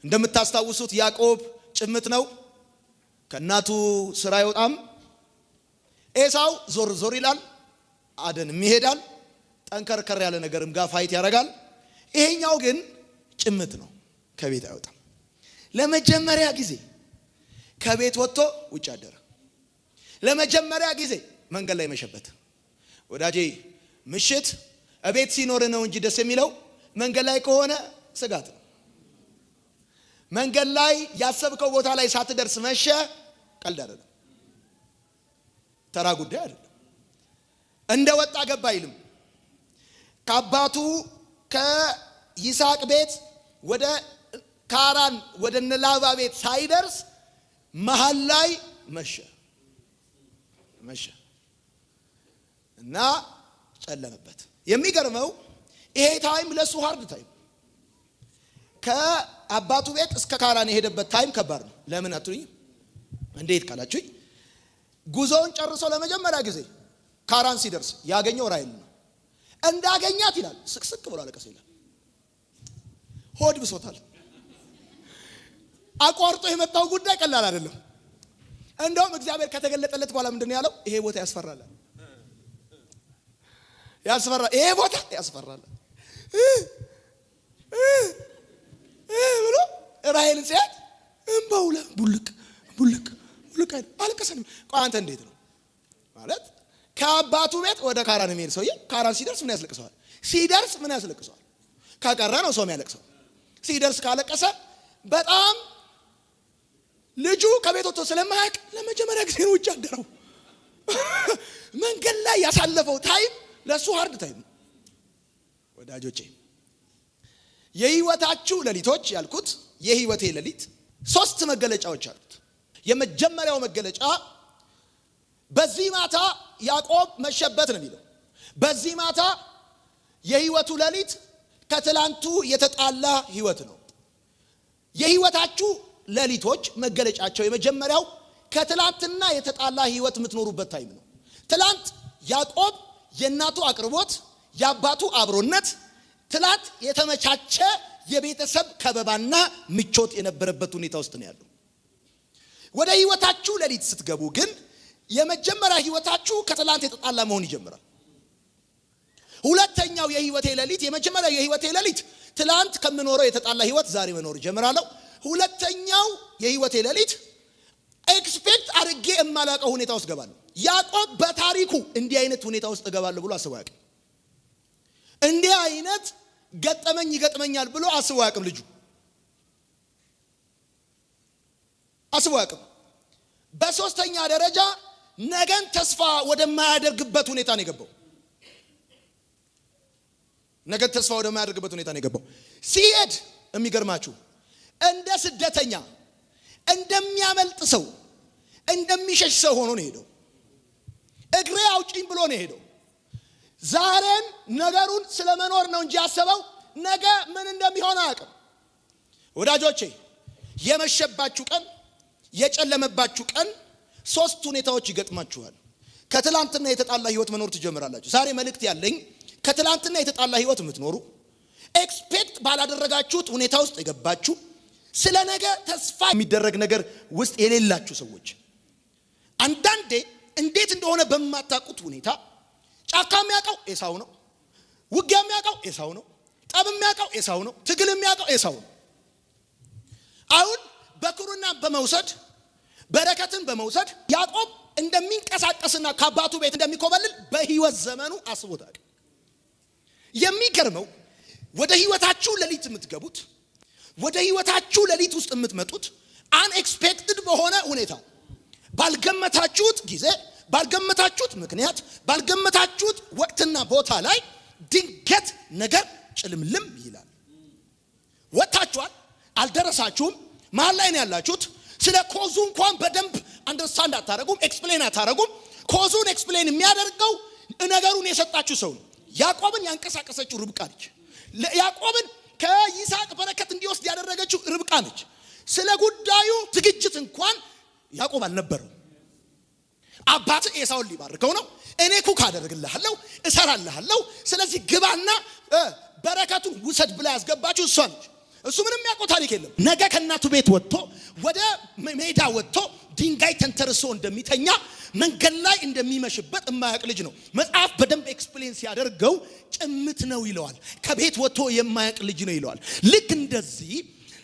እንደምታስታውሱት ያዕቆብ ጭምት ነው። ከእናቱ ስራ አይወጣም። ኤሳው ዞር ዞር ይላል፣ አደንም ይሄዳል። ጠንከርከር ያለ ነገርም ጋር ፋይት ያደርጋል። ይሄኛው ግን ጭምት ነው፣ ከቤት አይወጣም። ለመጀመሪያ ጊዜ ከቤት ወጥቶ ውጭ አደረ። ለመጀመሪያ ጊዜ መንገድ ላይ መሸበት። ወዳጄ ምሽት እቤት ሲኖር ነው እንጂ ደስ የሚለው መንገድ ላይ ከሆነ ስጋት ነው። መንገድ ላይ ያሰብከው ቦታ ላይ ሳትደርስ መሸ፣ ቀልድ አይደለም፣ ተራ ጉዳይ አይደለም። እንደ ወጣ ገባ አይልም። ከአባቱ ከይስሐቅ ቤት ወደ ካራን ወደ ላባ ቤት ሳይደርስ መሃል ላይ መሸ እና ጨለመበት። የሚገርመው ይሄ ታይም ለሱ ሃርድ ታይም፣ ከአባቱ ቤት እስከ ካራን የሄደበት ታይም ከባድ ነው። ለምን አትሉኝ? እንዴት ካላችሁኝ ጉዞውን ጨርሶ ለመጀመሪያ ጊዜ ካራን ሲደርስ ያገኘው ራሔል ነው። እንዳገኛት ይላል ስቅስቅ ብሎ አለቀሰ ይላል። ሆድ ብሶታል። አቋርጦ የመጣው ጉዳይ ቀላል አይደለም። እንደውም እግዚአብሔር ከተገለጠለት በኋላ ምንድነው ያለው? ይሄ ቦታ ያስፈራል፣ ይሄ ቦታ ያስፈራል ብሎ ራሔልን ሲያት እንባው ቡልቅ አለቀሰ። ቆይ አንተ እንዴት ነው ማለት ከአባቱ ቤት ወደ ካራን የሚሄድ ሰውዬ ካራን ሲደርስ ምን ያስለቅሰዋል? ሲደርስ ምን ያስለቅሰዋል? ከቀረ ነው ሰው የሚያለቅሰው። ሲደርስ ካለቀሰ በጣም ልጁ ከቤት ወጥቶ ስለማያውቅ ለመጀመሪያ ጊዜ ነው ውጭ አደረው። መንገድ ላይ ያሳለፈው ታይም ለሱ ሃርድ ታይም። ወዳጆቼ የህይወታችሁ ሌሊቶች ያልኩት የህይወቴ ሌሊት 3 መገለጫዎች አሉት። የመጀመሪያው መገለጫ በዚህ ማታ ያዕቆብ መሸበት ነው የሚለው። በዚህ ማታ የህይወቱ ሌሊት ከትላንቱ የተጣላ ህይወት ነው። የህይወታችሁ ሌሊቶች መገለጫቸው የመጀመሪያው ከትላንትና የተጣላ ህይወት የምትኖሩበት ታይም ነው። ትላንት ያዕቆብ የእናቱ አቅርቦት፣ የአባቱ አብሮነት፣ ትላንት የተመቻቸ የቤተሰብ ከበባና ምቾት የነበረበት ሁኔታ ውስጥ ነው ያለው። ወደ ህይወታችሁ ሌሊት ስትገቡ ግን የመጀመሪያ ህይወታችሁ ከትላንት የተጣላ መሆን ይጀምራል። ሁለተኛው የህይወቴ ሌሊት የመጀመሪያው የህይወቴ ሌሊት ትላንት ከምኖረው የተጣላ ህይወት ዛሬ መኖር ጀምራለሁ። ሁለተኛው የህይወቴ ሌሊት ኤክስፔክት አድርጌ የማላውቀው ሁኔታ ውስጥ ገባለሁ። ያዕቆብ በታሪኩ እንዲህ አይነት ሁኔታ ውስጥ ገባለሁ ብሎ አስቦ አያውቅም። እንዲህ አይነት ገጠመኝ ይገጥመኛል ብሎ አስቦ አያውቅም። ልጁ አስቦ አያውቅም። በሶስተኛ ደረጃ ነገን ተስፋ ወደማያደርግበት ሁኔታ ነው የገባው። ነገን ተስፋ ወደማያደርግበት ሁኔታ ነው የገባው። ሲሄድ የሚገርማችሁ እንደ ስደተኛ፣ እንደሚያመልጥ ሰው፣ እንደሚሸሽ ሰው ሆኖ ነው ሄደው። እግሬ አውጪኝ ብሎ ነው ሄደው። ዛሬን ነገሩን ስለመኖር ነው እንጂ ያሰበው ነገ ምን እንደሚሆን አያውቅም። ወዳጆቼ የመሸባችሁ ቀን፣ የጨለመባችሁ ቀን 3 ሁኔታዎች ይገጥማችኋል። ከትላንትና የተጣላ ህይወት መኖር ትጀምራላችሁ። ዛሬ መልእክት ያለኝ ከትላንትና የተጣላ ህይወት የምትኖሩ፣ ኤክስፔክት ባላደረጋችሁት ሁኔታ ውስጥ የገባችሁ፣ ስለ ነገ ተስፋ የሚደረግ ነገር ውስጥ የሌላችሁ ሰዎች፣ አንዳንዴ እንዴት እንደሆነ በማታውቁት ሁኔታ ጫካ የሚያውቀው ኤሳው ነው፣ ውጊያ የሚያውቀው ኤሳው ነው፣ ጠብ የሚያውቀው ኤሳው ነው፣ ትግል የሚያውቀው ኤሳው ነው። አሁን በኩሩና በመውሰድ በረከትን በመውሰድ ያዕቆብ እንደሚንቀሳቀስና ከአባቱ ቤት እንደሚኮበልል በህይወት ዘመኑ አስቦታል። የሚገርመው ወደ ህይወታችሁ ሌሊት የምትገቡት፣ ወደ ህይወታችሁ ሌሊት ውስጥ የምትመጡት አንኤክስፔክትድ በሆነ ሁኔታ፣ ባልገመታችሁት ጊዜ፣ ባልገመታችሁት ምክንያት፣ ባልገመታችሁት ወቅትና ቦታ ላይ ድንገት ነገር ጭልምልም ይላል። ወጣችኋል፣ አልደረሳችሁም፣ መሃል ላይ ነው ያላችሁት። ስለ ኮዙ እንኳን በደንብ አንደርስታንድ አታረጉም፣ ኤክስፕሌን አታረጉም። ኮዙን ኤክስፕሌን የሚያደርገው ነገሩን የሰጣችሁ ሰው ነው። ያዕቆብን ያንቀሳቀሰችው ርብቃ ነች። ያዕቆብን ከይስሐቅ በረከት እንዲወስድ ያደረገችው ርብቃ ነች። ስለ ጉዳዩ ዝግጅት እንኳን ያዕቆብ አልነበረው። አባት ኤሳውን ሊባርከው ነው። እኔ ኩክ አደርግልሃለሁ፣ እሰራልሃለሁ፣ ስለዚህ ግባና በረከቱን ውሰድ ብላ ያስገባችሁ እሷ ነች። እሱ ምንም ያውቀው ታሪክ የለም። ነገ ከእናቱ ቤት ወጥቶ ወደ ሜዳ ወጥቶ ድንጋይ ተንተርሶ እንደሚተኛ መንገድ ላይ እንደሚመሽበት የማያውቅ ልጅ ነው። መጽሐፍ በደንብ ኤክስፕሌን ሲያደርገው ጭምት ነው ይለዋል። ከቤት ወጥቶ የማያውቅ ልጅ ነው ይለዋል። ልክ እንደዚህ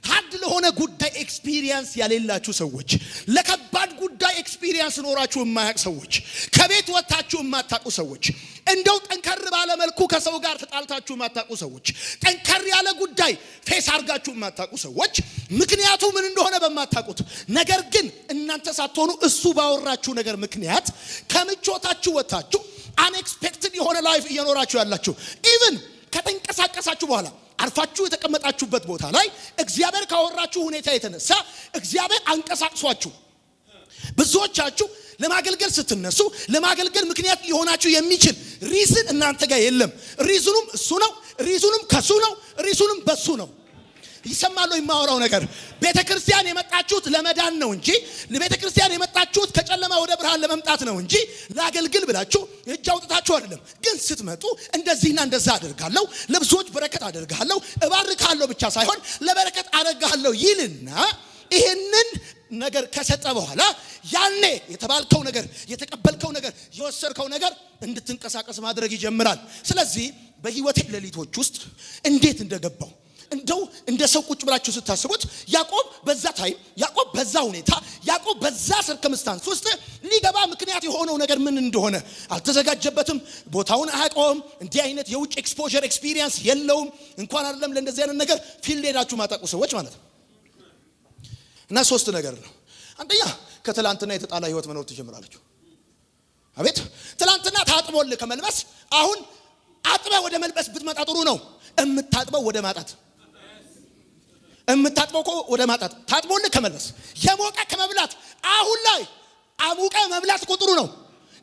ሀድ ለሆነ ጉዳይ ኤክስፒሪየንስ ያሌላችሁ ሰዎች፣ ለከባድ ጉዳይ ኤክስፒሪየንስ ኖራችሁ የማያውቅ ሰዎች፣ ከቤት ወጣችሁ የማታውቁ ሰዎች፣ እንደው ጠንከር ባለ መልኩ ከሰው ጋር ተጣልታችሁ የማታውቁ ሰዎች፣ ጠንከር ያለ ጉዳይ ፌስ አድርጋችሁ የማታውቁ ሰዎች፣ ምክንያቱ ምን እንደሆነ በማታውቁት ነገር ግን እናንተ ሳትሆኑ እሱ ባወራችሁ ነገር ምክንያት ከምቾታችሁ ወጣችሁ አንኤክስፔክትድ የሆነ ላይፍ እየኖራችሁ ያላችሁ ኢቭን ከተንቀሳቀሳችሁ በኋላ አርፋችሁ የተቀመጣችሁበት ቦታ ላይ እግዚአብሔር ካወራችሁ ሁኔታ የተነሳ እግዚአብሔር አንቀሳቅሷችሁ ብዙዎቻችሁ ለማገልገል ስትነሱ ለማገልገል ምክንያት ሊሆናችሁ የሚችል ሪዝን እናንተ ጋር የለም። ሪዝኑም እሱ ነው፣ ሪዝኑም ከሱ ነው፣ ሪዝኑም በሱ ነው። ይሰማሉ የማወራው ነገር። ቤተክርስቲያን የመጣችሁት ለመዳን ነው እንጂ ለቤተክርስቲያን የመጣችሁት ከጨለማ ወደ ብርሃን ለመምጣት ነው እንጂ ላገልግል ብላችሁ እጅ አውጥታችሁ አይደለም። ግን ስትመጡ እንደዚህና እንደዛ አደርጋለሁ፣ ለብዙዎች በረከት አደርጋለሁ፣ እባርካለሁ ብቻ ሳይሆን ለበረከት አደርጋለሁ ይልና ይሄንን ነገር ከሰጠ በኋላ ያኔ የተባልከው ነገር፣ የተቀበልከው ነገር፣ የወሰድከው ነገር እንድትንቀሳቀስ ማድረግ ይጀምራል። ስለዚህ በህይወቴ ሌሊቶች ውስጥ እንዴት እንደገባው እንደው እንደ ሰው ቁጭ ብላችሁ ስታስቡት ያዕቆብ በዛ ታይም፣ ያዕቆብ በዛ ሁኔታ፣ ያዕቆብ በዛ ሰርከምስታንስ ውስጥ ሊገባ ምክንያት የሆነው ነገር ምን እንደሆነ አልተዘጋጀበትም። ቦታውን አያውቀውም። እንዲህ አይነት የውጭ ኤክስፖዠር ኤክስፒሪየንስ የለውም። እንኳን አይደለም ለእንደዚህ አይነት ነገር ፊልድ ሄዳችሁ ማጣቁ ሰዎች ማለት ነው። እና ሶስት ነገር ነው። አንደኛ ከትላንትና የተጣላ ህይወት መኖር ትጀምራላችሁ። አቤት ትላንትና ታጥቦልህ ከመልበስ አሁን አጥበህ ወደ መልበስ ብትመጣ ጥሩ ነው። እምታጥበው ወደ ማጣት፣ እምታጥበው ወደ ማጣት፣ ታጥቦልህ ከመልበስ የሞቀ ከመብላት አሁን ላይ አሙቀ መብላት ቁጥሩ ነው።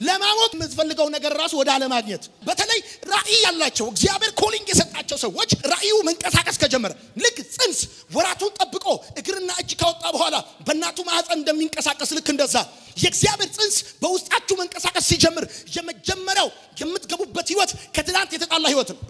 ለማሞቅ የምትፈልገው ነገር ራሱ ወደ አለማግኘት። በተለይ ራእይ ያላቸው እግዚአብሔር ኮሊንግ የሰጣቸው ሰዎች ራእዩ መንቀሳቀስ ከጀመረ ልክ ጽንስ ወራቱን ጠብቆ እግርና እጅ ካወጣ በኋላ በእናቱ ማህፀን እንደሚንቀሳቀስ ልክ እንደዛ የእግዚአብሔር ጽንስ በውስጣችሁ መንቀሳቀስ ሲጀምር የመጀመሪያው የምትገቡበት ህይወት ከትላንት የተጣላ ህይወት ነው።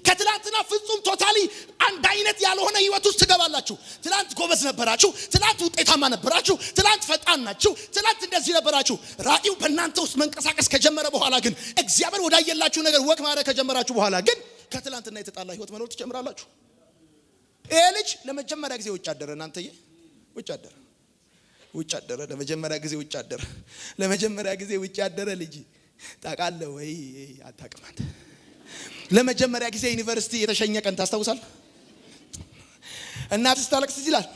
ከትላንትና ፍጹም ቶታሊ አንድ አይነት ያልሆነ ህይወት ውስጥ ትገባላችሁ። ትላንት ጎበዝ ነበራችሁ፣ ትላንት ውጤታማ ነበራችሁ፣ ትላንት ፈጣን ናችሁ፣ ትላንት እንደዚህ ነበራችሁ። ራእዩ በእናንተ ውስጥ መንቀሳቀስ ከጀመረ በኋላ ግን እግዚአብሔር ወዳየላችሁ ነገር ወክ ማድረግ ከጀመራችሁ በኋላ ግን ከትላንትና የተጣላ ህይወት መኖር ትጀምራላችሁ። ይሄ ልጅ ለመጀመሪያ ጊዜ ውጭ አደረ። እናንተዬ ውጭ አደረ። ለመጀመሪያ ጊዜ ውጭ አደረ። ለመጀመሪያ ጊዜ ውጭ አደረ ልጅ ታውቃለህ ወይ? አታውቅም አንተ። ለመጀመሪያ ጊዜ ዩኒቨርሲቲ የተሸኘ ቀን ታስታውሳል? እናትህ ስታለቅስ ይላል።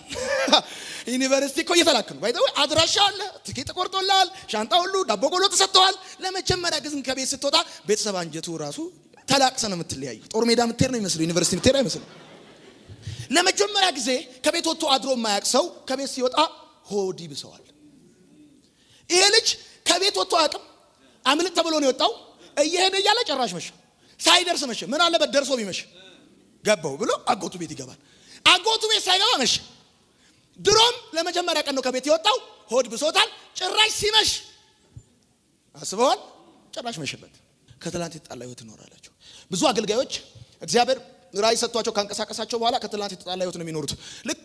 ዩኒቨርሲቲ እኮ እየተላከሉ ባይተው አድራሻ አለ፣ ትኬት ተቆርጦልሃል፣ ሻንጣ ሁሉ ዳቦ ቆሎ ተሰጥቷል። ለመጀመሪያ ጊዜ ከቤት ስትወጣ ቤተሰብ አንጀቱ ራሱ ተላቅሰ ነው የምትለያዩ። ጦር ሜዳ የምትሄድ ነው የሚመስለው፣ ዩኒቨርሲቲ የምትሄድ አይመስልም። ለመጀመሪያ ጊዜ ከቤት ወጥቶ አድሮ የማያውቅ ሰው ከቤት ሲወጣ ሆድ ይብሰዋል። ይሄ ልጅ ከቤት ወጥቶ አያውቅም። አምልጥ ተብሎ ነው የወጣው። እየሄደ እያለ ጭራሽ መሸ። ሳይደርስ መሸ። ምን አለበት ደርሶ ቢመሽ ገባው ብሎ አጎቱ ቤት ይገባል። አጎቱ ቤት ሳይገባ መሸ። ድሮም ለመጀመሪያ ቀን ነው ከቤት የወጣው። ሆድ ብሶታል። ጭራሽ ሲመሽ አስበዋል። ጭራሽ መሸበት። ከትላንት የተጣላ ህይወት ትኖራላችሁ። ብዙ አገልጋዮች እግዚአብሔር ራእይ ሰጥቷቸው ካንቀሳቀሳቸው በኋላ ከትላንት የተጣላ ህይወት ነው የሚኖሩት። ልክ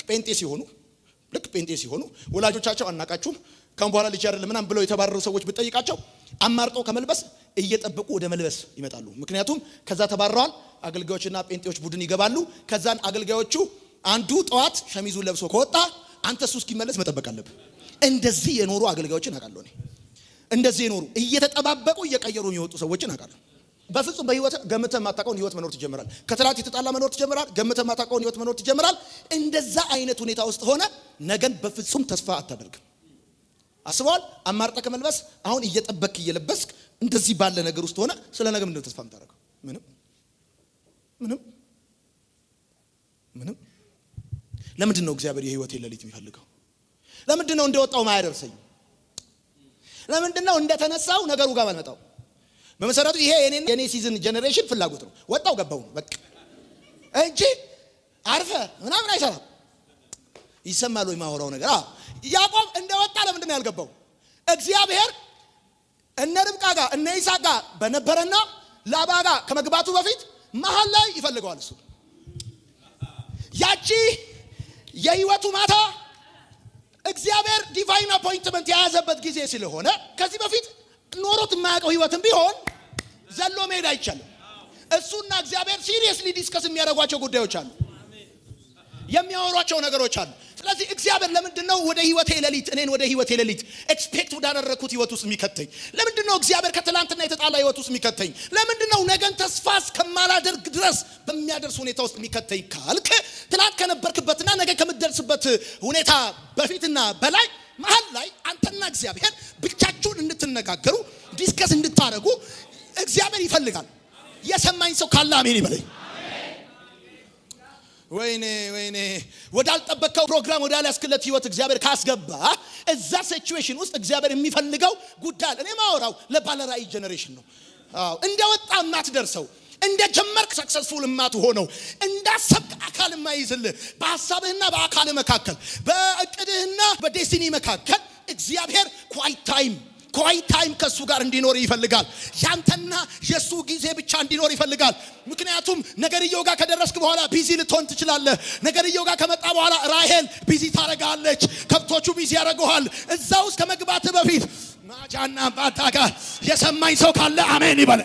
ጴንጤ ሲሆኑ ወላጆቻቸው አናቃችሁም ካም በኋላ ልጅ አይደለም ምናም ብለው የተባረሩ ሰዎች ብትጠይቃቸው አማርጠው ከመልበስ እየጠበቁ ወደ መልበስ ይመጣሉ። ምክንያቱም ከዛ ተባረዋል። አገልጋዮችና ጴንጤዎች ቡድን ይገባሉ። ከዛን አገልጋዮቹ አንዱ ጠዋት ሸሚዙን ለብሶ ከወጣ አንተ እሱ እስኪመለስ መጠበቅ አለብህ። እንደዚህ የኖሩ አገልጋዮችን አውቃለሁ እኔ። እንደዚህ የኖሩ እየተጠባበቁ እየቀየሩ የሚወጡ ሰዎችን አውቃለሁ። በፍጹም በህይወት ገምተህ ማታውቀውን ህይወት መኖር ትጀምራለህ። ከትላንት የተጣላ መኖር ትጀምራለህ። ገምተህ ማታውቀውን ህይወት መኖር ትጀምራለህ። እንደዛ አይነት ሁኔታ ውስጥ ሆነ ነገን በፍጹም ተስፋ አታደርግም። አስበዋል። አማርጠህ ከመልበስ አሁን እየጠበክ እየለበስክ እንደዚህ ባለ ነገር ውስጥ ሆነ ስለ ነገ ምንድነው ተስፋ የምታደርገው? ምንም። ለምንድን ነው እግዚአብሔር የህይወት ሌሊት የሚፈልገው? ለምንድን ነው እንደወጣው ማያደርሰኝ? ለምንድን ነው እንደተነሳው ነገሩ ጋር ማልመጣው? በመሰረቱ ይሄ የኔ ሲዝን ጄነሬሽን ፍላጎት ነው። ወጣው ገባው ነው በቃ እንጂ አርፈ ምናምን አይሰራም። ይሰማል ወይ ማወራው ነገር? ያዕቆብ እንደወጣ ለምንድን ነው ያልገባው? እግዚአብሔር እነ ርብቃ ጋር እነ ይስሐቅ ጋር በነበረና ላባ ጋር ከመግባቱ በፊት መሃል ላይ ይፈልገዋል። እሱ ያቺ የህይወቱ ማታ እግዚአብሔር ዲቫይን አፖይንትመንት የያዘበት ጊዜ ስለሆነ ከዚህ በፊት ኖሮት የማያውቀው ህይወትም ቢሆን ዘሎ መሄድ አይቻልም። እሱና እግዚአብሔር ሲሪየስሊ ዲስከስ የሚያደርጓቸው ጉዳዮች አሉ፣ የሚያወሯቸው ነገሮች አሉ። ስለዚህ እግዚአብሔር ለምንድነው ወደ ህይወቴ ሌሊት እኔን ወደ ህይወቴ ሌሊት ኤክስፔክት ወዳደረኩት ህይወት ውስጥ የሚከተኝ? ለምንድነው እግዚአብሔር ከትላንትና የተጣላ ህይወት ውስጥ የሚከተኝ? ለምንድነው ነገን ተስፋ እስከማላደርግ ድረስ በሚያደርስ ሁኔታ ውስጥ የሚከተኝ ካልክ ትላንት ከነበርክበትና ነገ ከምትደርስበት ሁኔታ በፊትና በላይ መሀል ላይ አንተና እግዚአብሔር ብቻችሁን እንድትነጋገሩ ዲስከስ እንድታረጉ እግዚአብሔር ይፈልጋል። የሰማኝ ሰው ካለ አሜን ይበለኝ። ወይኔ ወዳልጠበቀው ፕሮግራም ወዳላስክለት ህይወት እግዚአብሔር ካስገባ እዛ ሲቹዌሽን ውስጥ እግዚአብሔር የሚፈልገው ጉዳይ እኔ ማወራው ለባለራዕይ ጄኔሬሽን ነው። እንደወጣ ማትደርሰው እንደ ጀመርክ ሰክሰስፉል ማትሆነው እንዳሰብክ አካል ማይዝልህ በሐሳብህና በአካል መካከል በእቅድህና በዴስቲኒ መካከል እግዚአብሔር ኳይት ታይም ከሱ ጋር እንዲኖር ይፈልጋል። ያንተና የሱ ጊዜ ብቻ እንዲኖር ይፈልጋል። ምክንያቱም ነገርየው ጋር ከደረስክ በኋላ ቢዚ ልትሆን ትችላለህ። ነገርየው ጋር ከመጣ በኋላ ራሔል ቢዚ ታረጋለች፣ ከብቶቹ ቢዚ ያረጋዋል። እዛ ውስጥ ከመግባት በፊት ማጃና ባታጋ የሰማኝ ሰው ካለ አሜን ይበል።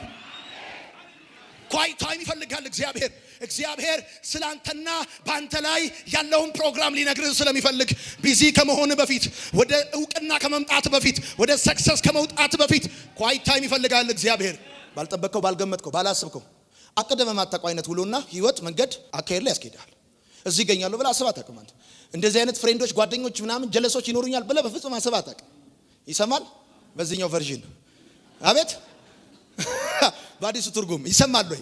ኳይት ታይም ይፈልጋል እግዚአብሔር ስላንተና ባንተ ላይ ያለውን ፕሮግራም ሊነግርህ ስለሚፈልግ ቢዚ ከመሆን በፊት ወደ እውቅና ከመምጣት በፊት ወደ ሰክሰስ ከመውጣት በፊት ኳይት ታይም ይፈልጋል እግዚአብሔር። ባልጠበቀው ባልገመትከው ባላስብከው አቀደመ ማታውቀው አይነት ውሎና ህይወት መንገድ አካሄድ ላይ ያስኬዳል። እዚህ ይገኛለሁ ብለህ አስበህ አታውቅም። አንተ እንደዚህ አይነት ፍሬንዶች ጓደኞች ምናምን ጀለሶች ይኖሩኛል ብለህ በፍጹም አስበህ አታውቅም። ይሰማል በዚህኛው ቨርዥን አቤት በአዲሱ ትርጉም ይሰማል ወይ?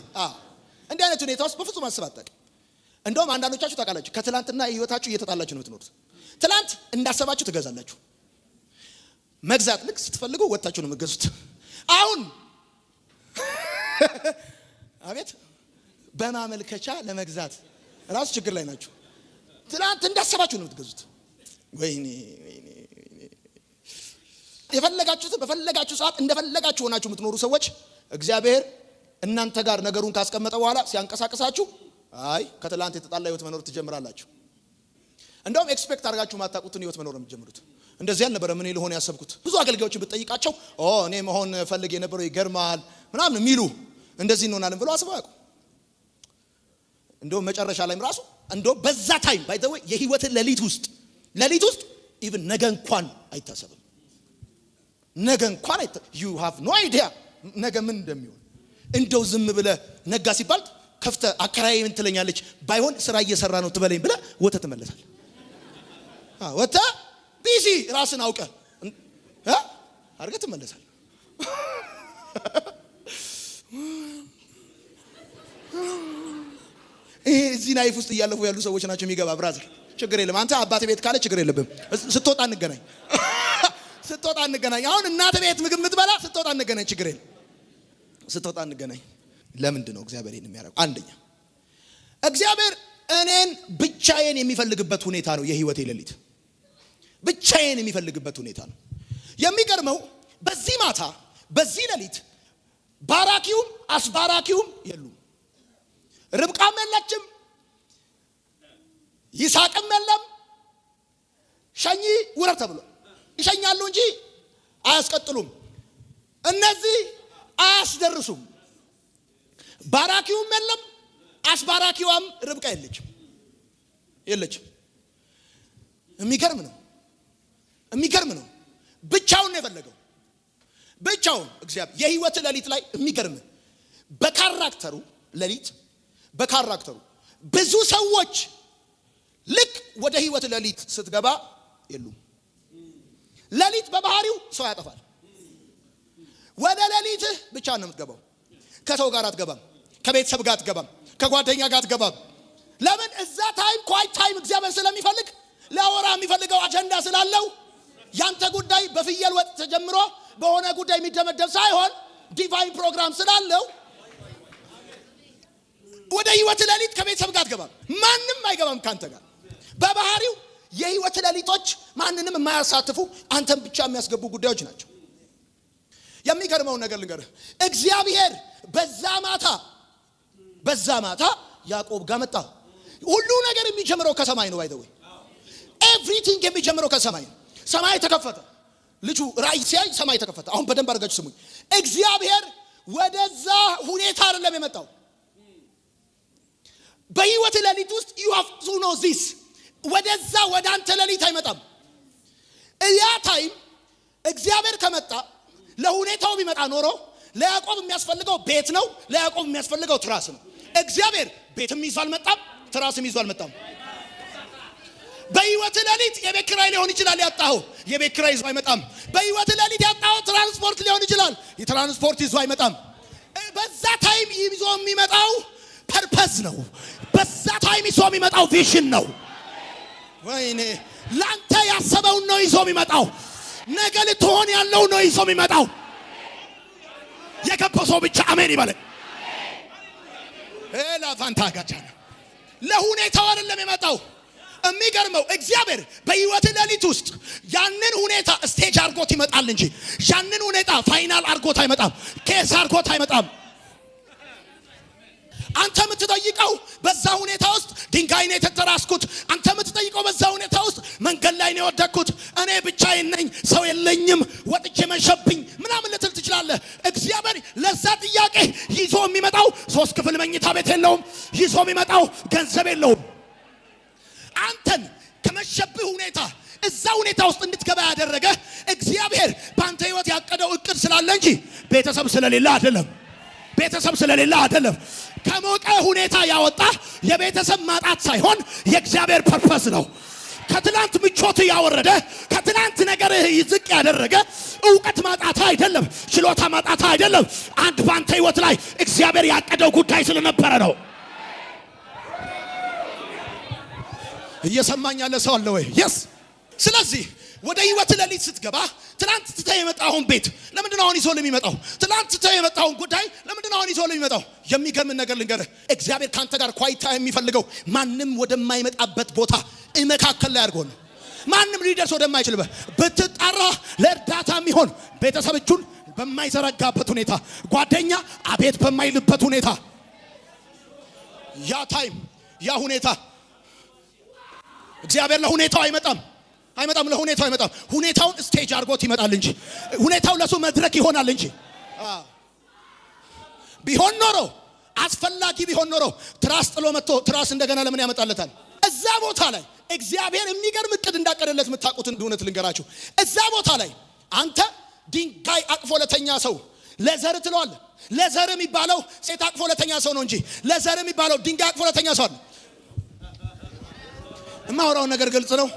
እንዲህ አይነት ሁኔታ ውስጥ በፍጹም አስበህ አታውቅም። እንደውም አንዳንዶቻችሁ ታውቃላችሁ ከትላንትና ህይወታችሁ እየተጣላችሁ ነው የምትኖሩት። ትላንት እንዳሰባችሁ ትገዛላችሁ። መግዛት ልክ ስትፈልጉ ወጣችሁ ነው የምትገዙት። አሁን አቤት በማመልከቻ ለመግዛት ራሱ ችግር ላይ ናችሁ። ትላንት እንዳሰባችሁ ነው የምትገዙት። ወይኔ የፈለጋችሁት በፈለጋችሁ ሰዓት እንደፈለጋችሁ ሆናችሁ የምትኖሩ ሰዎች እግዚአብሔር እናንተ ጋር ነገሩን ካስቀመጠ በኋላ ሲያንቀሳቅሳችሁ አይ ከትላንት የተጣላ ህይወት መኖር ትጀምራላችሁ። እንደውም ኤክስፔክት አድርጋችሁ ማታውቁትን ህይወት መኖር የምትጀምሩት። እንደዚህ ያልነበረ ምን ሊሆን ያሰብኩት ብዙ አገልጋዮችን ብትጠይቃቸው እኔ መሆን ፈልጌ የነበረው ይገርማል ምናምን የሚሉ እንደዚህ እንሆናለን ብለው አስበው ያውቁ። እንደውም መጨረሻ ላይም ራሱ እንደው በዛ ታይም ባይ ዘ ወይ የህይወት ሌሊት ውስጥ ኢቭን ነገ እንኳን አይታሰብም። ነገ እንኳን you have no idea ነገ ምን እንደሚሆን። እንደው ዝም ብለህ ነጋ ሲባል ከፍተህ አከራዬ ምን ትለኛለች ባይሆን ስራ እየሰራ ነው ትበለኝ ብለህ ወተህ ትመለሳለህ። ወተህ ቢዚ ራስን አውቀህ አድርገህ ትመለሳለህ። እዚህ ናይፍ ውስጥ እያለፉ ያሉ ሰዎች ናቸው የሚገባ ብራዘር። ችግር የለም አንተ አባቴ ቤት ካለ ችግር የለብም። ስትወጣ እንገናኝ። አሁን እናተ ቤት ምግብ የምትበላ ስትወጣ እንገናኝ፣ ችግር የለም ስትወጣ እንገናኝ። ለምንድን ነው እግዚአብሔር ይሄን የሚያደርገው? አንደኛ እግዚአብሔር እኔን ብቻዬን የሚፈልግበት ሁኔታ ነው። የህይወቴ ሌሊት ብቻዬን የሚፈልግበት ሁኔታ ነው። የሚገርመው በዚህ ማታ በዚህ ሌሊት ባራኪውም አስባራኪውም የሉም። ርብቃም የለችም፣ ይስሐቅም የለም። ሸኚ ውረድ ተብሎ ይሸኛሉ እንጂ አያስቀጥሉም። እነዚህ አያስደርሱም። ባራኪውም የለም፣ አስባራኪዋም ርብቃ የለችም። የሚገርም ነው። ብቻውን ነው የፈለገው። ብቻውን እግዚአብሔር የህይወት ሌሊት ላይ የሚገርም በካራክተሩ ሌሊት በካራክተሩ ብዙ ሰዎች ልክ ወደ ህይወት ሌሊት ስትገባ የሉም። ሌሊት በባህሪው ሰው ያጠፋል። ወደ ሌሊት ብቻ ነው የምትገባው። ከሰው ጋር አትገባም፣ ከቤተሰብ ጋር አትገባም፣ ከጓደኛ ጋር አትገባም። ለምን? እዛ ታይም ኳይት ታይም እግዚአብሔር ስለሚፈልግ ለወራ የሚፈልገው አጀንዳ ስላለው ያንተ ጉዳይ በፍየል ወጥ ተጀምሮ በሆነ ጉዳይ የሚደመደብ ሳይሆን ዲቫይን ፕሮግራም ስላለው ወደ ህይወት ሌሊት ከቤተሰብ ጋር አትገባም። ማንም አይገባም ካንተ ጋር። በባህሪው የህይወት ሌሊቶች ማንንም የማያሳትፉ አንተን ብቻ የሚያስገቡ ጉዳዮች ናቸው። የሚገርመው ነገር ልንገርህ፣ እግዚአብሔር በዛ ማታ ያዕቆብ ጋር መጣ። ሁሉ ነገር የሚጀምረው ከሰማይ ነው። ባይዘው ኤቭሪቲንግ የሚጀምረው ከሰማይ ነው። ሰማይ ተከፈተ። ልጁ ራእይ ሲያይ ሰማይ ተከፈተ። አሁን በደንብ አድርጋችሁ ስሙኝ። እግዚአብሔር ወደዛ ሁኔታ አይደለም የመጣው። በህይወት ሌሊት ውስጥ you have to know this ወደዛ ወደ አንተ ሌሊት አይመጣም። ያ ታይም እግዚአብሔር ከመጣ ለሁኔታው ቢመጣ ኖሮ ለያዕቆብ የሚያስፈልገው ቤት ነው። ለያዕቆብ የሚያስፈልገው ትራስ ነው። እግዚአብሔር ቤትም ይዞ አልመጣም፣ ትራስም ይዞ አልመጣም። በህይወት ሌሊት የቤት ኪራይ ሊሆን ይችላል ያጣው፣ የቤት ኪራይ ይዞ አይመጣም። በህይወት ሌሊት ያጣው ትራንስፖርት ሊሆን ይችላል፣ የትራንስፖርት ይዞ አይመጣም። በዛ ታይም ይዞ የሚመጣው ፐርፐዝ ነው። በዛ ታይም ይዞ የሚመጣው ቪዥን ነው። ወይኔ ላንተ ያሰበው ነው ይዞ የሚመጣው። ነገ ልትሆን ያለው ነው ይዞ የሚመጣው። የገባው ሰው ብቻ አሜን ይበል። ፋንታ ጋቻ ለሁኔታው አይደለም የመጣው። የሚገርመው እግዚአብሔር በህይወት ሌሊት ውስጥ ያንን ሁኔታ ስቴጅ አርጎት ይመጣል እንጂ ያንን ሁኔታ ፋይናል አርጎት አይመጣም፣ ኬስ አርጎት አይመጣም። አንተ የምትጠይቀው በዛ ሁኔታ ውስጥ ድንጋይ ነው የተተራስኩት። አንተ የምትጠይቀው በዛ ሁኔታ ውስጥ መንገድ ላይ ነው የወደቅኩት፣ እኔ ብቻዬን ነኝ፣ ሰው የለኝም፣ ወጥቼ መሸብኝ ምናምን ልትል ትችላለህ። እግዚአብሔር ለዛ ጥያቄ ይዞ የሚመጣው 3 ክፍል መኝታ ቤት የለውም፣ ይዞ የሚመጣው ገንዘብ የለውም። አንተን ከመሸብህ ሁኔታ እዛ ሁኔታ ውስጥ እንድትገባ ያደረገ እግዚአብሔር በአንተ ህይወት ያቀደው እቅድ ስላለ እንጂ ቤተሰብ ስለሌለ አይደለም። ቤተሰብ ስለሌለ አይደለም። ከሞቀ ሁኔታ ያወጣ የቤተሰብ ማጣት ሳይሆን የእግዚአብሔር ፐርፐስ ነው። ከትላንት ምቾት ያወረደ ከትላንት ነገር ይዝቅ ያደረገ ዕውቀት ማጣት አይደለም፣ ችሎታ ማጣት አይደለም። አንድ ባንተ ህይወት ላይ እግዚአብሔር ያቀደው ጉዳይ ስለነበረ ነው። እየሰማኝ ያለ ሰው አለ ወይ? yes ስለዚህ ወደ ህይወት ሌሊት ስትገባ ትላንት ትተህ የመጣውን ቤት ለምንድነው አሁን ይዞ ለሚመጣው? ትላንት ትተህ የመጣውን ጉዳይ ለምንድነው አሁን ይዞ ለሚመጣው? የሚገርም ነገር ልንገርህ። እግዚአብሔር ካንተ ጋር ኳይታ የሚፈልገው ማንም ወደማይመጣበት ቦታ መካከል ላይ አድርጎ ነው። ማንም ሊደርስ ወደማይችልበት ብትጣራ ለእርዳታ የሚሆን ቤተሰብ እጁን በማይዘረጋበት ሁኔታ፣ ጓደኛ አቤት በማይልበት ሁኔታ፣ ያ ታይም ያ ሁኔታ እግዚአብሔር ለሁኔታው አይመጣም። ለሁኔታው አይመጣም። ሁኔታውን ስቴጅ አድርጎት ይመጣል እንጂ ሁኔታው ለሱ መድረክ ይሆናል እንጂ ቢሆን ኖሮ አስፈላጊ ቢሆን ኖሮ ትራስ ጥሎ መጥቶ ትራስ እንደገና ለምን ያመጣለታል? እዛ ቦታ ላይ እግዚአብሔር የሚገርም እቅድ እንዳቀደለት የምታውቁትን እውነት ልንገራችሁ። እዛ ቦታ ላይ አንተ ድንጋይ አቅፎ ለተኛ ሰው ለዘር ትለዋለህ። ለዘር የሚባለው ሴት አቅፎ ለተኛ ሰው ነው እንጂ ለዘር የሚባለው ድንጋይ አቅፎ ለተኛ ሰው አለ። የማወራው ነገር ግልጽ ነው።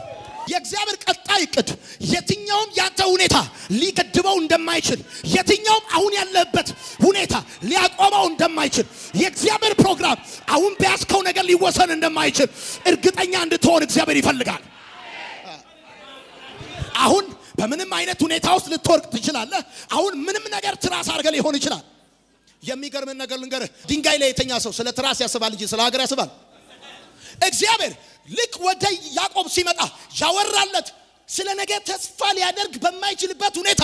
የእግዚአብሔር ቀጣይ እቅድ የትኛውም ያንተ ሁኔታ ሊገድበው እንደማይችል፣ የትኛውም አሁን ያለበት ሁኔታ ሊያቆመው እንደማይችል፣ የእግዚአብሔር ፕሮግራም አሁን በያዝከው ነገር ሊወሰን እንደማይችል እርግጠኛ እንድትሆን እግዚአብሔር ይፈልጋል። አሁን በምንም አይነት ሁኔታ ውስጥ ልትወርቅ ትችላለህ። አሁን ምንም ነገር ትራስ አድርገህ ሊሆን ይችላል። የሚገርምን ነገር ልንገርህ። ድንጋይ ላይ የተኛ ሰው ስለ ትራስ ያስባል እንጂ ስለ ሀገር ያስባል? እግዚአብሔር ልክ ወደ ያዕቆብ ሲመጣ ያወራለት ስለ ነገ ተስፋ ሊያደርግ በማይችልበት ሁኔታ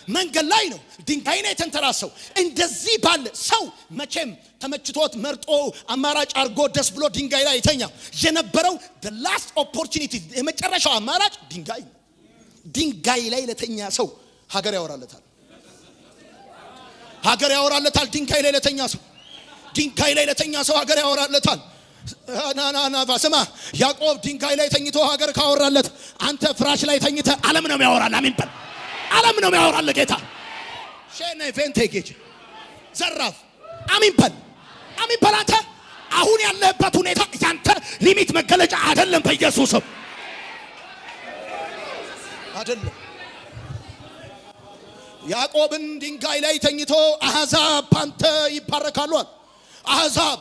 መንገድ ላይ ነው። ድንጋይ ላይ ተንተራሰው እንደዚህ ባለ ሰው መቼም ተመችቶት መርጦ አማራጭ አርጎ ደስ ብሎ ድንጋይ ላይ የተኛ የነበረው the last opportunity የመጨረሻው አማራጭ ድንጋይ ላይ ለተኛ ሰው ሀገር ያወራለታል። ሀገር ያወራለታል። ድንጋይ ላይ ለተኛ ሰው ሀገር ያወራለታል። ናና ባሰማ ያዕቆብ ድንጋይ ላይ ተኝቶ ሀገር ካወራለት አንተ ፍራሽ ላይ ተኝተ ዓለም ነው የሚያወራል። አሜን በል። ዓለም ነው የሚያወራል ጌታ ሸነ ቬንቴጌጅ ዘራፍ አሜን በል። አንተ አሁን ያለበት ሁኔታ ያንተ ሊሚት መገለጫ አይደለም። በኢየሱስም አይደለም። ያዕቆብን ድንጋይ ላይ ተኝቶ አሕዛብ አንተ ይባረካሉ። አሕዛብ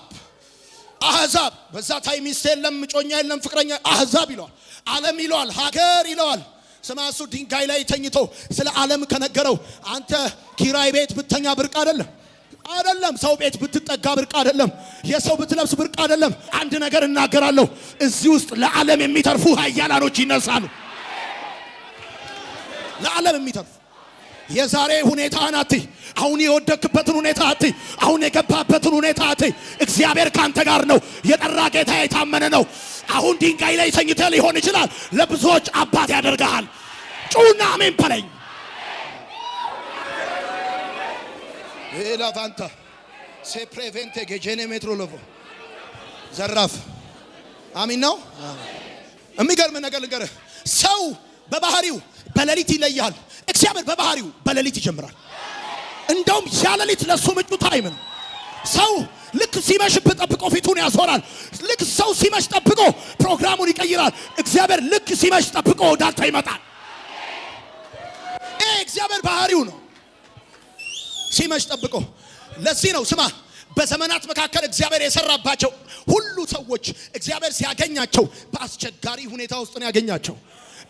በዛ ታይም ሚስት የለም፣ ጮኛ የለም፣ ፍቅረኛ አሕዛብ ይለዋል፣ ዓለም ይለዋል፣ ሀገር ይለዋል። ስማሱ ድንጋይ ላይ ተኝቶ ስለ ዓለም ከነገረው አንተ ኪራይ ቤት ብተኛ ብርቅ አይደለም። ሰው ቤት ብትጠጋ ብርቅ አይደለም። የሰው ብትለብስ ብርቅ አይደለም። አንድ ነገር እናገራለሁ። እዚህ ውስጥ ለዓለም የሚተርፉ ኃያላኖች ይነሳሉ። ለዓለም የሚተርፉ የዛሬ ሁኔታን አትይ። አሁን የወደቅበትን ሁኔታ አትይ። አሁን የገባበትን ሁኔታ አትይ። እግዚአብሔር ካንተ ጋር ነው። የጠራ ጌታ የታመነ ነው። አሁን ድንጋይ ላይ ተኝተህ ሊሆን ይችላል። ለብዙዎች አባት ያደርጋል። ጩና አሜን በለኝ። ኤላፋንታ ሴፕሬቬንቴ ገጀኔ ሜትሮሎፎ ዘራፍ አሚን ነው። የሚገርም ነገር ልንገርህ። ሰው በባህሪው በሌሊት ይለያል። እግዚአብሔር በባህሪው በሌሊት ይጀምራል። እንደውም ያ ሌሊት ለሱ ምቹ ታይም ነው። ሰው ልክ ሲመሽበት ጠብቆ ፊቱን ያዞራል። ልክ ሰው ሲመሽ ጠብቆ ፕሮግራሙን ይቀይራል። እግዚአብሔር ልክ ሲመሽ ጠብቆ ወዳንተ ይመጣል። እግዚአብሔር ባህሪው ነው። ሲመሽ ጠብቆ ለዚህ ነው ስማ፣ በዘመናት መካከል እግዚአብሔር የሰራባቸው ሁሉ ሰዎች እግዚአብሔር ሲያገኛቸው በአስቸጋሪ ሁኔታ ውስጥ ነው ያገኛቸው።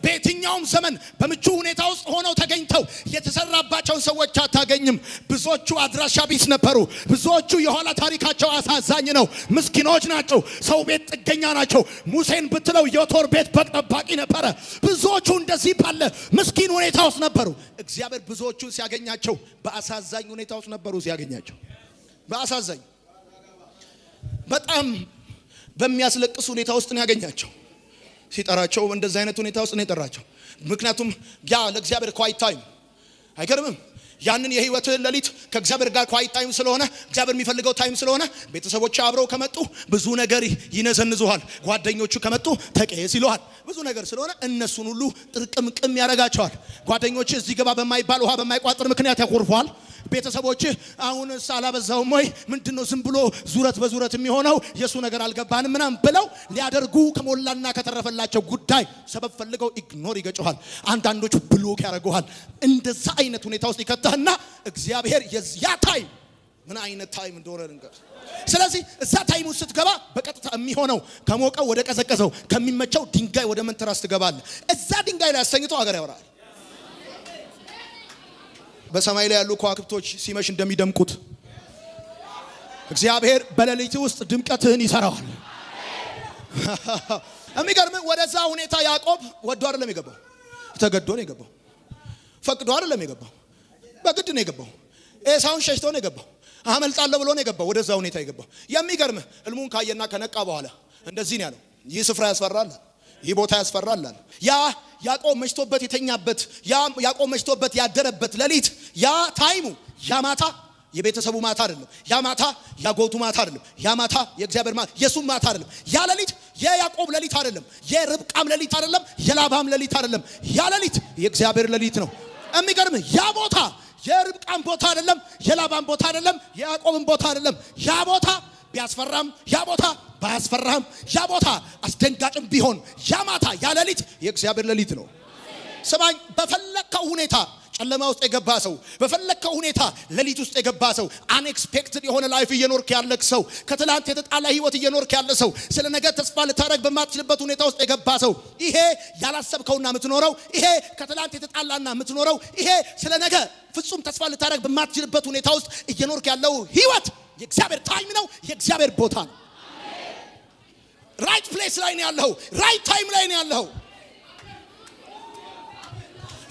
በየትኛውም ዘመን በምቹ ሁኔታ ውስጥ ሆነው ተገኝተው የተሰራባቸውን ሰዎች አታገኝም። ብዙዎቹ አድራሻ ቢስ ነበሩ። ብዙዎቹ የኋላ ታሪካቸው አሳዛኝ ነው። ምስኪኖች ናቸው። ሰው ቤት ጥገኛ ናቸው። ሙሴን ብትለው የቶር ቤት በግ ጠባቂ ነበረ። ብዙዎቹ እንደዚህ ባለ ምስኪን ሁኔታ ውስጥ ነበሩ። እግዚአብሔር ብዙዎቹን ሲያገኛቸው በአሳዛኝ ሁኔታ ውስጥ ነበሩ። ሲያገኛቸው በአሳዛኝ በጣም በሚያስለቅስ ሁኔታ ውስጥ ነው ያገኛቸው። ሲጠራቸው እንደዚህ አይነት ሁኔታ ውስጥ ነው የጠራቸው። ምክንያቱም ያ ለእግዚአብሔር ኳይት ታይም አይገርምም? ያንን የህይወትህን ሌሊት ከእግዚአብሔር ጋር ኳይት ታይም ስለሆነ እግዚአብሔር የሚፈልገው ታይም ስለሆነ ቤተሰቦች አብረው ከመጡ ብዙ ነገር ይነዘንዙሃል። ጓደኞቹ ከመጡ ተቀየስ ይሉሃል። ብዙ ነገር ስለሆነ እነሱን ሁሉ ጥርቅምቅም ያደርጋቸዋል። ጓደኞች እዚህ ገባ በማይባል ውሃ በማይቋጥር ምክንያት ያኮርፈዋል። ቤተሰቦች አሁን ሳላበዛውም ወይ ምንድነው ዝም ብሎ ዙረት በዙረት የሚሆነው የሱ ነገር አልገባንም ምናምን ብለው ሊያደርጉ ከሞላና ከተረፈላቸው ጉዳይ ሰበብ ፈልገው ኢግኖር ይገጩሃል። አንዳንዶቹ ብሎክ ያደርጉሃል። እንደዛ አይነት ሁኔታ ውስጥ ይከተህና እግዚአብሔር የዚያ ታይም ምን አይነት ታይም እንደሆነ ልንገር። ስለዚህ እዛ ታይም ውስጥ ስትገባ በቀጥታ የሚሆነው ከሞቀው ወደ ቀዘቀዘው ከሚመቸው ድንጋይ ወደ መንተራስ ትገባለህ። እዛ ድንጋይ ላይ አስተኝተው አገር ያወራል። በሰማይ ላይ ያሉ ከዋክብቶች ሲመሽ እንደሚደምቁት እግዚአብሔር በሌሊት ውስጥ ድምቀትህን ይሰራዋል። የሚገርም ወደዛ ሁኔታ ያዕቆብ ወዶ አይደለም የገባው፣ ተገዶ ነው የገባው። ፈቅዶ አይደለም የገባው፣ በግድ ነው የገባው። ኤሳውን ሸሽቶ ነው የገባው። አመልጣለሁ ብሎ ነው የገባው ወደዛ ሁኔታ የገባው። የሚገርም ህልሙን ካየና ከነቃ በኋላ እንደዚህ ነው ያለው፣ ይህ ስፍራ ያስፈራል፣ ይህ ቦታ ያስፈራል። ያ ያዕቆብ መሽቶበት የተኛበት፣ ያ ያዕቆብ መሽቶበት ያደረበት ሌሊት፣ ያ ታይሙ፣ ያ ማታ የቤተሰቡ ማታ አይደለም። ያ ማታ ያጎቱ ማታ አይደለም። ያ ማታ የእግዚአብሔር ማታ፣ የሱ ማታ አይደለም። ያ ሌሊት የያዕቆብ ሌሊት አይደለም። የርብቃም ሌሊት አይደለም። የላባም ሌሊት አይደለም። ያ ሌሊት የእግዚአብሔር ሌሊት ነው። የሚገርም ያ ቦታ የርብቃም ቦታ አይደለም። የላባም ቦታ አይደለም። የያዕቆብም ቦታ አይደለም። ያ ቦታ ቢያስፈራም፣ ያ ቦታ ባያስፈራም፣ ያ ቦታ አስደንጋጭም ቢሆን ያ ማታ ያ ሌሊት የእግዚአብሔር ሌሊት ነው። ስማኝ፣ በፈለከው ሁኔታ ጨለማ ውስጥ የገባ ሰው፣ በፈለከው ሁኔታ ሌሊት ውስጥ የገባ ሰው፣ አንኤክስፔክትድ የሆነ ላይፍ እየኖርክ ያለክ ሰው፣ ከትላንት የተጣላ ህይወት እየኖርክ ያለ ሰው፣ ስለ ነገ ተስፋ ልታረግ በማትችልበት ሁኔታ ውስጥ የገባ ሰው፣ ይሄ ያላሰብከውና የምትኖረው፣ ይሄ ከትላንት የተጣላና የምትኖረው፣ ይሄ ስለ ነገ ፍጹም ተስፋ ልታረግ በማትችልበት ሁኔታ ውስጥ እየኖርክ ያለው ህይወት የእግዚአብሔር ታይም ነው። የእግዚአብሔር ቦታ ነው። ራይት ፕሌስ ላይ ነው ያለው። ራይት ታይም ላይ ነው ያለው።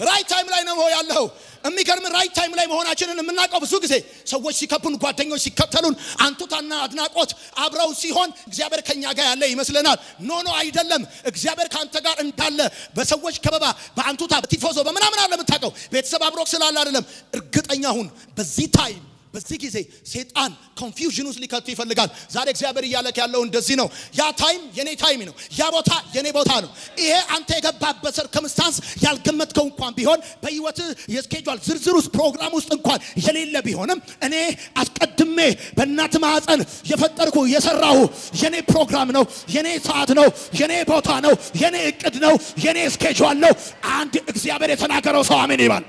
ራይት ታይም ላይ ነው ያለው። የሚገርም ራይት ታይም ላይ መሆናችንን የምናውቀው ብዙ ጊዜ ሰዎች ሲከቡን፣ ጓደኞች ሲከተሉን፣ አንቱታና አድናቆት አብረው ሲሆን እግዚአብሔር ከኛ ጋር ያለ ይመስለናል። ኖ አይደለም። እግዚአብሔር ካንተ ጋር እንዳለ በሰዎች ከበባ፣ በአንቱታ፣ በቲፎዞ በምናምን አለ የምታውቀው። ቤተሰብ አብሮክ ስላለ አይደለም። እርግጠኛ ሁን በዚህ ታይም፣ በዚህ ጊዜ ሰይጣን ኮንፊውዥን ውስጥ ሊከቱ ይፈልጋል። ዛሬ እግዚአብሔር እያለክ ያለው እንደዚህ ነው። ያ ታይም የኔ ታይም ነው። ያ ቦታ የኔ ቦታ ነው። ይሄ አንተ የገባበት ሰርከምስታንስ ያልገመትከው እንኳን ቢሆን በህይወት የስኬጁል ዝርዝር ውስጥ ፕሮግራም ውስጥ እንኳን የሌለ ቢሆንም እኔ አስቀድሜ በእናት ማህፀን የፈጠርኩ የሰራሁ የኔ ፕሮግራም ነው። የኔ ሰዓት ነው። የኔ ቦታ ነው። የኔ እቅድ ነው። የኔ ስኬጁል ነው። አንድ እግዚአብሔር የተናገረው ሰው አሜን ይባል።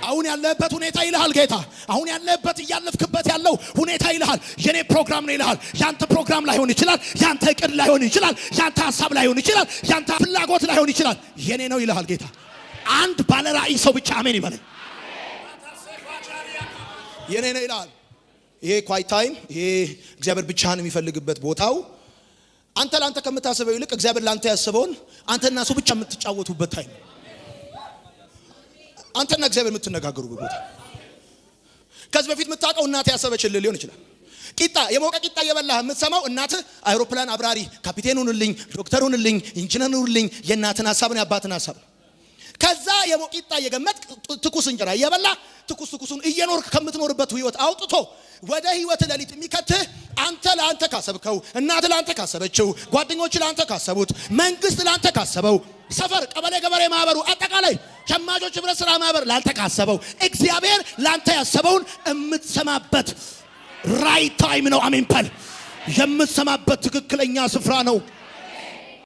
አሁን ያለበት ሁኔታ ይልሃል ጌታ። አሁን ያለበት እያለፍክበት ያለው ሁኔታ ይልሃል የኔ ፕሮግራም ነው ይልሃል። ያንተ ፕሮግራም ላይሆን ይችላል። ያንተ እቅድ ላይሆን ይችላል። ያንተ ሐሳብ ላይሆን ይችላል። ያንተ ፍላጎት ላይሆን ይችላል። የኔ ነው ይልሃል ጌታ። አንድ ባለ ራእይ ሰው ብቻ አሜን ይበል። የኔ ነው ይልሃል። ይሄ ኳይት ታይም፣ ይሄ እግዚአብሔር ብቻህን የሚፈልግበት ቦታው አንተ ላንተ ከምታስበው ይልቅ እግዚአብሔር ላንተ ያስበውን አንተና እሱ ብቻ የምትጫወቱበት ታይም። አንተና እግዚአብሔር የምትነጋገሩበት ቦታ። ከዚህ በፊት የምታውቀው እናት ያሰበችልህ ሊሆን ይችላል። ቂጣ የሞቀ ቂጣ እየበላህ የምትሰማው እናትህ አይሮፕላን አብራሪ፣ ካፒቴን ሁንልኝ፣ ዶክተር ሁንልኝ፣ ኢንጂነር ሁንልኝ የእናትን ሐሳብ ነው ያባትን ሐሳብ ነው። ከዛ የሞቀ ቂጣ እየገመጥ ትኩስ እንጀራ እየበላ ትኩሱን እየኖርክ ከምትኖርበት ህይወት አውጥቶ ወደ ህይወት ለሊት የሚከትህ አንተ ለአንተ ካሰብከው፣ እናት ለአንተ ካሰበችው፣ ጓደኞች ለአንተ ካሰቡት፣ መንግስት ለአንተ ካሰበው፣ ሰፈር፣ ቀበሌ፣ ገበሬ ማህበሩ፣ አጠቃላይ ሸማቾች ህብረት ስራ ማህበር ላንተ ካሰበው፣ እግዚአብሔር ላንተ ያሰበውን የምትሰማበት ራይት ታይም ነው። አሜን በል። የምትሰማበት ትክክለኛ ስፍራ ነው።